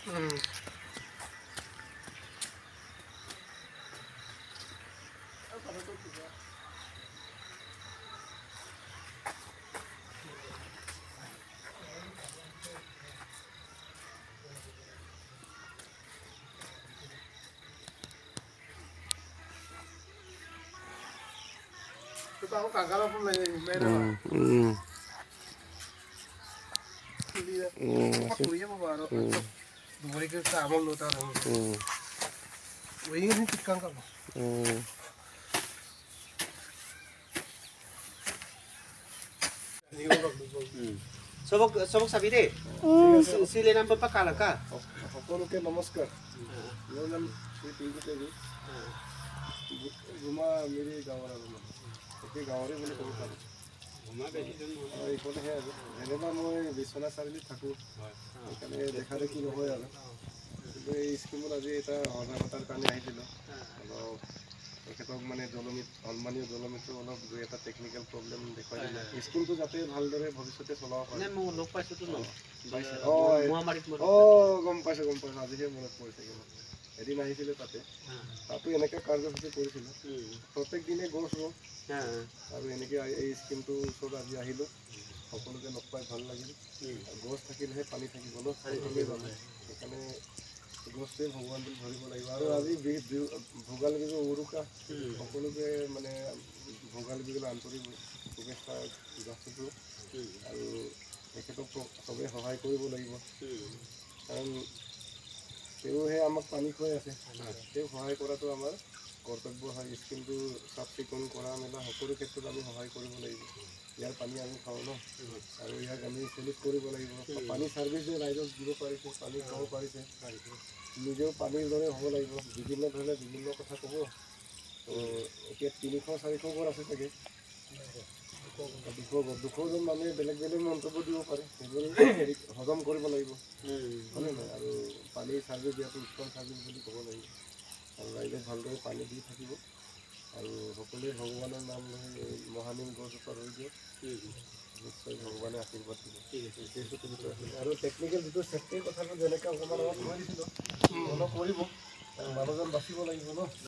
Aku kagak pun lagi main apa kuliah apa baru dua hari kita amal lo tahu wih ini tikang kamu सबक सभी रे सिले नाम पर काला का সকলোকে নমস্কাৰ মোৰ নাম শ্ৰী পিংকু দেৱী ৰুমা মিৰি গাঁৱৰ এই গাঁৱৰে বুলি ক'ব পাৰোঁ এইফালেহে আৰু যেনিবা মই বিশ্বনাথ চাৰিআলিত থাকোঁ সেইকাৰণে দেখা দেখি নহয় আৰু কিন্তু এই স্কিমত আজি এটা সজাগতাৰ কাৰণে আহিছিলোঁ অলপ তেখেতক মানে দলমিত সন্মানীয় দলমিটো অলপ দুই এটা টেকনিকেল প্ৰব্লেম দেখুৱাই দিলে স্কিমটো যাতে ভালদৰে ভৱিষ্যতে চলাব পাৰে গম পাইছোঁ আজিহে মনত পৰিছে কিন্তু এদিন আহিছিলে তাতো এনেকৈ কাৰ্যসূচী কৰিছিলোঁ প্ৰত্যেক দিনে গছ ৰুওঁ আৰু এনেকৈ এই স্কিমটোৰ ওচৰত আজি আহিলোঁ সকলোকে লগ পাই ভাল লাগিল গছ থাকিলেহে পানী থাকিব ন চাৰিওফালে জানে সেইকাৰণে গছটোৱে ভগৱান বুলি ধৰিব লাগিব আৰু আজি ভোগালী বিহু উৰুকা সকলোকে মানে ভোগালী বিহুৰ আন্তৰিক শুভেচ্ছা যাচিছোঁ আৰু তেখেতক চবেই সহায় কৰিব লাগিব কাৰণ তেওঁহে আমাক পানী খুৱাই আছে তেওঁক সহায় কৰাটো আমাৰ কৰ্তব্য হয় স্কিমটো চাফ চিকুণ কৰা মেলা সকলো ক্ষেত্ৰত আমি সহায় কৰিব লাগিব ইয়াৰ পানী আমি খাওঁ ন আৰু ইয়াক আমি চেলিউট কৰিব লাগিব পানী ছাৰ্ভিচ যে ৰাইজক দিব পাৰিছে পানী খাব পাৰিছে নিজেও পানীৰ দৰে হ'ব লাগিব বিভিন্ন ধৰণে বিভিন্ন কথা ক'ব তো এতিয়া 300-400 ঘৰ আছে চাগে 200জন মানুহে বেলেগ বেলেগ মন্তব্য দিব পাৰে সেইবোৰ হজম কৰিব লাগিব হয়নে নহয় আৰু পানীৰ ছাৰ্ভিচ দিয়াটো উত্তম ছাৰ্ভিচ বুলি ক'ব লাগিব আৰু ৰাইজক ভালদৰে পানী দি থাকিব আৰু সকলোৱে ভগৱানৰ নাম লৈ মহানীম গছজোপা ৰুই দিয়ক নিশ্চয় ভগৱানে আশীৰ্বাদ দিব আৰু টেকনিকেল যিটো ছেফটিৰ কথাটো যেনেকৈ অকণমান আগত কৈ দিছিলোঁ অলপ কৰিব মানুহজন বাচিব লাগিব ন